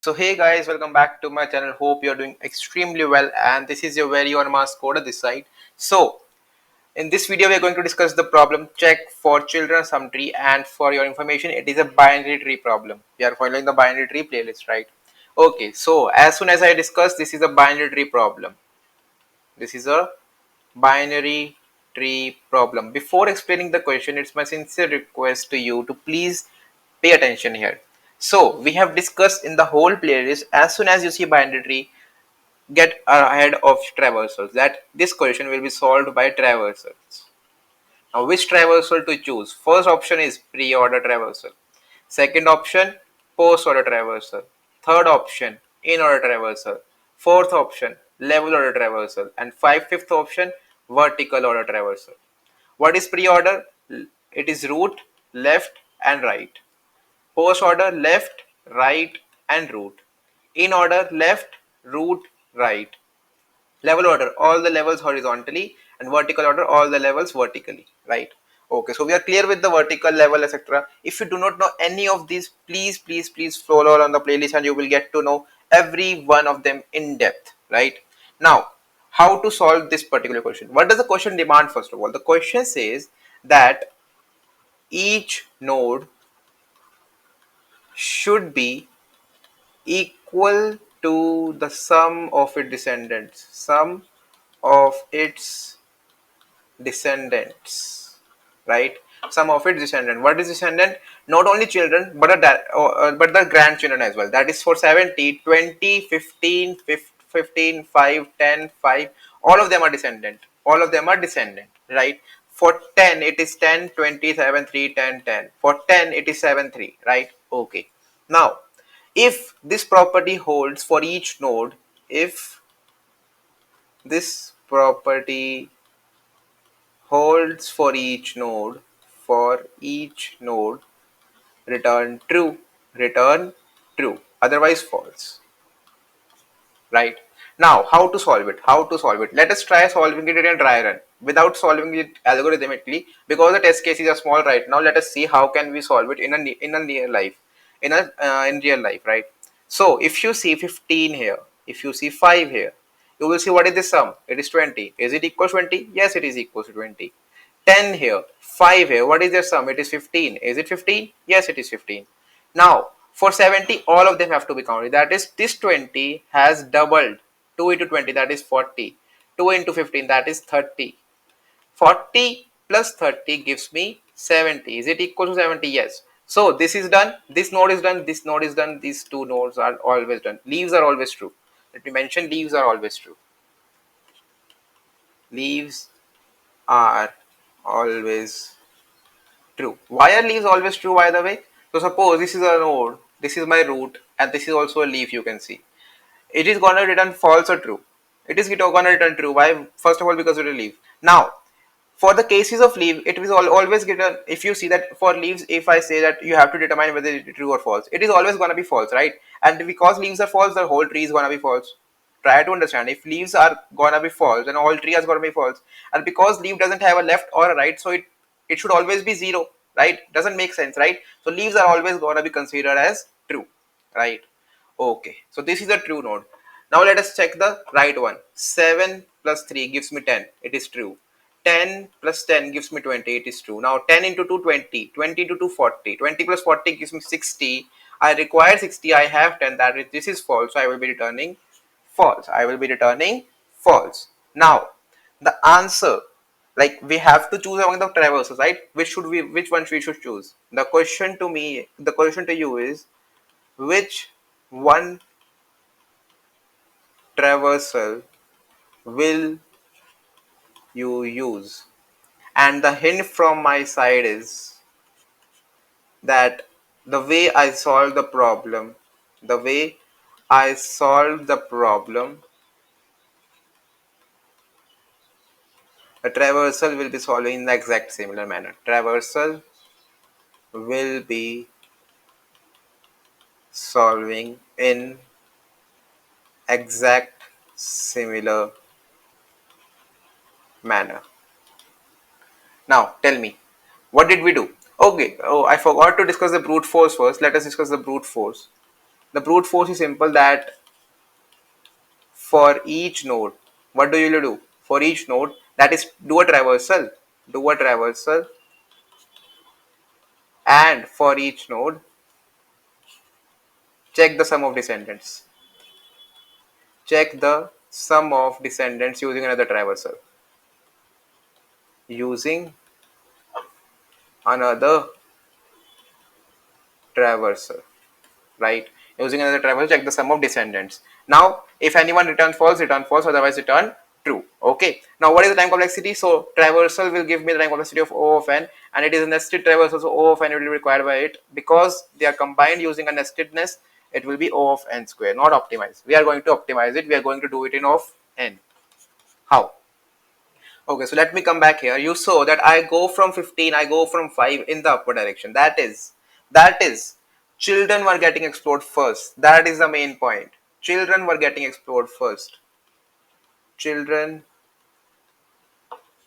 So hey guys, welcome back to my channel. Hope you're doing extremely well, and this is your very own mass coder this side. So in this video we are going to discuss the problem check for children sum tree, and for your information it is a binary tree problem. We are following the binary tree playlist, right? Okay, so as soon as I discuss, this is a binary tree problem. This is a binary tree problem. Before explaining the question, it's my sincere request to you to please pay attention here. So we have discussed in the whole playlist, as soon as you see binary tree, get ahead of traversals, that this question will be solved by traversals. Now which traversal to choose? First option is pre-order traversal. Second option, post-order traversal. Third option, in-order traversal. Fourth option, level order traversal. And fifth option, vertical order traversal. What is pre-order? It is root, left and right. Post-order, left, right and root. In-order, left, root, right. Level order, all the levels horizontally, and vertical order, all the levels vertically, right? Okay, so we are clear with the vertical, level, etc. If you do not know any of these, please follow on the playlist and you will get to know every one of them in depth, right? Now, how to solve this particular question? What does the question demand? First of all, the question says that each node should be equal to the sum of its descendants, sum of its descendants, right? Some of its descendant. What is descendant? Not only children but but the grandchildren as well. That is for 70, 20, 15, 15, 5, 10, 5. All of them are descendant. All of them are descendant, right? For 10 it is 10, 20, 7, 3, 10, 10. For 10 it is 7, 3, right? Okay. Now if this property holds for each node, if this property holds for each node, for each node, return true, return true, otherwise false, right? Now how to solve it? Let us try solving it in a dry run without solving it algorithmically, because the test cases are small right now. Let us see how can we solve it in a near life, in real life, right? So if you see 15 here, if you see 5 here, you will see what is the sum. It is 20. Is it equal to 20? Yes, it is equal to 20. 10 here, 5 here, what is their sum? It is 15. Is it 15? Yes, it is 15. Now for 70, all of them have to be counted. That is, this 20 has doubled. 2 into 20, that is 40. 2 into 15, that is 30. 40 plus 30 gives me 70. Is it equal to 70? Yes. So this is done, this node is done, this node is done, these two nodes are always done. Leaves are always true. Let me mention, leaves are always true. Leaves are always true. Why are leaves always true, by the way? So suppose this is a node, this is my root, and this is also a leaf, you can see. It is going to return false or true. It is going to return true. Why? First of all, because it is a leaf. Now, for the cases of leaf, it will always get a, if you see that for leaves, if I say that you have to determine whether it is true or false, it is always going to be false, right? And because leaves are false, the whole tree is going to be false. Try to understand, if leaves are going to be false, then all tree is going to be false. And because leaf doesn't have a left or a right, so it should always be zero, right? Doesn't make sense, right? So leaves are always going to be considered as true, right? Okay, so this is a true node. Now let us check the right one. 7 plus 3 gives me 10. It is true. 10 plus 10 gives me 20. It is true. Now 10 into 2, 20. 20 into 2, 40. 20 plus 40 gives me 60. I require 60. I have 10. That is, this is false. So I will be returning false. I will be returning false. Now the answer, like we have to choose among the traversals, right? Which one we should choose? The question to you is, which one traversal will you use? And the hint from my side is that the way I solve the problem, the way I solve the problem, the traversal will be solving in the exact similar manner. Traversal will be solving in exact similar manner. Now tell me, what did we do? Okay, oh, I forgot to discuss the brute force first. Let us discuss the brute force. The brute force is simple, that for each node, what do you do? For each node, that is, do a traversal, and for each node, check the sum of descendants. Check the sum of descendants using another traversal. Using another traversal, right? Using another traversal, check the sum of descendants. Now, if anyone return false, otherwise return true. Okay. Now, what is the time complexity? So, traversal will give me the time complexity of O of n, and it is a nested traversal, so O of n will be required by it. Because they are combined using a nestedness, it will be O of n square, not optimized. We are going to optimize it. We are going to do it in O of n. How? Okay, so let me come back here. You saw that I go from 15, I go from 5 in the upward direction. That is, children were getting explored first. That is the main point. Children were getting explored first. Children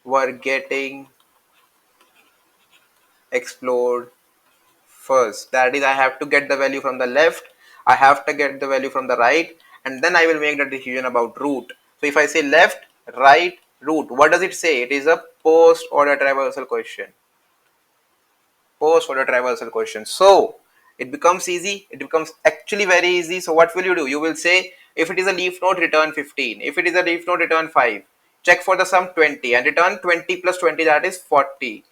were getting explored first. That is, I have to get the value from the left, I have to get the value from the right, and then I will make the decision about route. So if I say left, right, route, what does it say? It is a post order traversal question. Post order traversal question. So it becomes easy. It becomes actually very easy. So what will you do? You will say, if it is a leaf node, return 15. If it is a leaf node, return 5. Check for the sum 20 and return 20 plus 20, that is 40.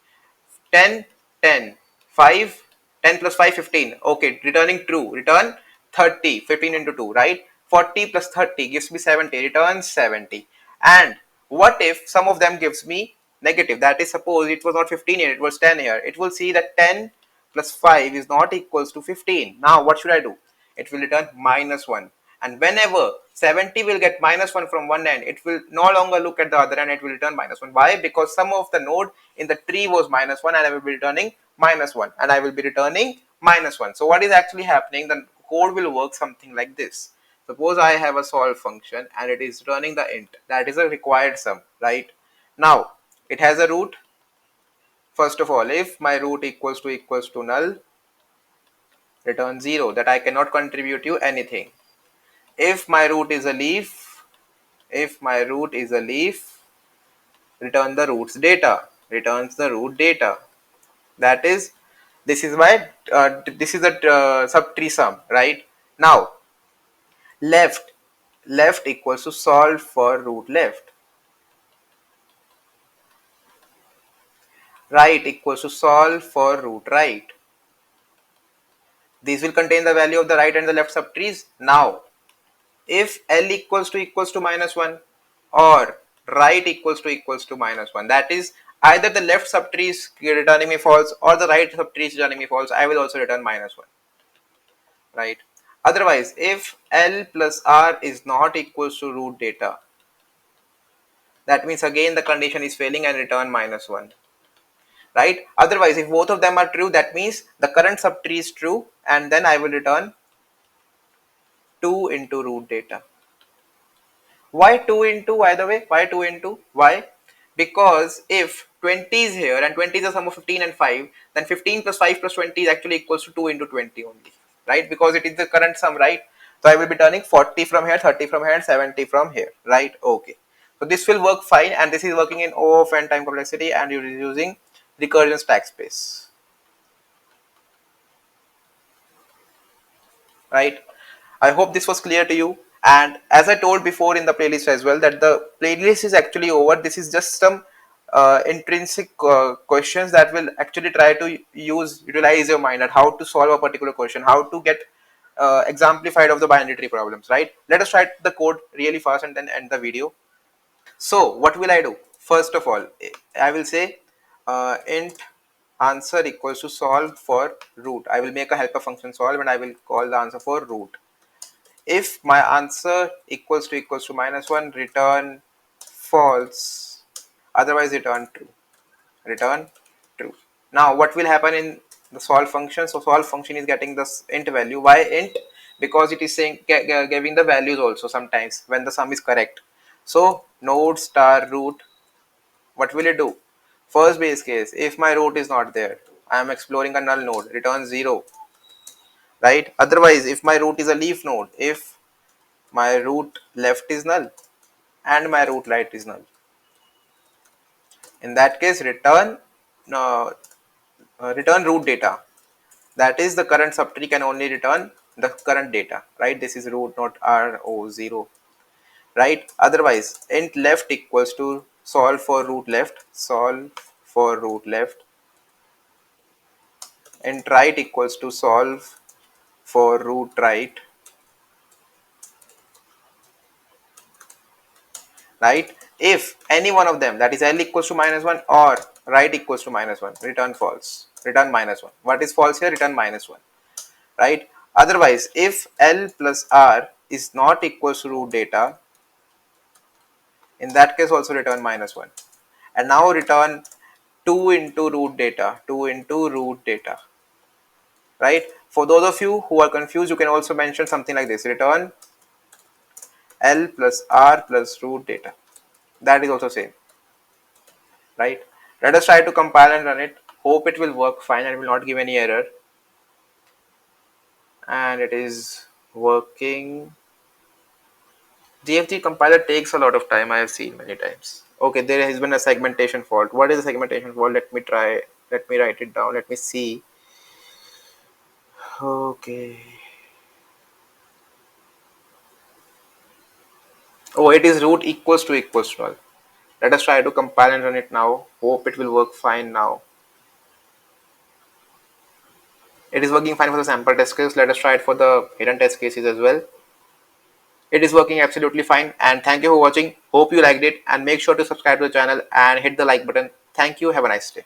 10, 10, 5, 10 plus 5, 15. Okay, returning true. Return 30, 15 into 2, right? 40 plus 30 gives me 70. Return 70. And what if some of them gives me negative? That is, suppose it was not 15 here, it was 10 here. It will see that 10 plus 5 is not equals to 15. Now, what should I do? It will return minus 1. And whenever 70 will get minus 1 from one end, it will no longer look at the other end, it will return minus 1. Why? Because some of the node in the tree was minus 1, and I will be returning minus 1, and I will be returning minus 1. So what is actually happening? The code will work something like this. Suppose I have a solve function and it is returning the int, that is a required sum, right? Now, it has a root. First of all, if my root equals to null, return 0, that I cannot contribute you anything. If my root is a leaf, if my root is a leaf, return the root's data, returns the root data. That is, this is why this is a subtree sum, right? Now, left equals to solve for root left, right equals to solve for root right. These will contain the value of the right and the left subtrees. Now, if L equals to minus 1 or right equals to minus 1, that is, either the left subtree is returning me false or the right subtree is returning me false, I will also return minus 1, right? Otherwise, if L plus R is not equals to root data, that means again the condition is failing and return minus 1, right? Otherwise, if both of them are true, that means the current subtree is true, and then I will return 2 into root data. Why 2 into, by the way? Why 2 into? Why? Because if 20 is here and 20 is the sum of 15 and 5, then 15 plus 5 plus 20 is actually equals to 2 into 20 only, right? Because it is the current sum, right? So I will be turning 40 from here, 30 from here, and 70 from here, right? Okay. So this will work fine, and this is working in O of n time complexity, and you're using recursion stack space, right? I hope this was clear to you. And as I told before in the playlist as well, that the playlist is actually over. This is just some intrinsic questions that will actually try to utilize your mind at how to solve a particular question, how to get exemplified of the binary tree problems, right? Let us write the code really fast and then end the video. So what will I do? First of all, I will say int answer equals to solve for root. I will make a helper function solve, and I will call the answer for root. If my answer equals to minus 1, return false, otherwise return true. Return true. Now what will happen in the solve function? So solve function is getting this int value. Why int? Because it is saying giving the values also sometimes when the sum is correct. So node star root, what will it do? First base case, if my root is not there, I am exploring a null node, return 0, right? Otherwise, if my root is a leaf node, if my root left is null and my root right is null, in that case uh, return root data. That is, the current subtree can only return the current data, right? This is root not R0, right? Otherwise, int left equals to solve for root left, solve for root left, int right equals to solve for root right, right? If any one of them, that is L equals to -1 or right equals to -1, return false, return -1. What is false here? Return -1, right? Otherwise, if L plus R is not equals to root data, in that case also return -1. And now return 2 into root data, 2 into root data, right? For those of you who are confused, you can also mention something like this: return L plus R plus root data. That is also same, right? Let us try to compile and run it. Hope it will work fine and will not give any error. And it is working. GFG compiler takes a lot of time, I have seen many times. Okay, there has been a segmentation fault. What is the segmentation fault? Let me try. Let me write it down. Let me see. Okay. Oh, it is root equals to null. Let us try to compile and run it now. Hope it will work fine now. It is working fine for the sample test case. Let us try it for the hidden test cases as well. It is working absolutely fine, and thank you for watching. Hope you liked it, and make sure to subscribe to the channel and hit the like button. Thank you. Have a nice day.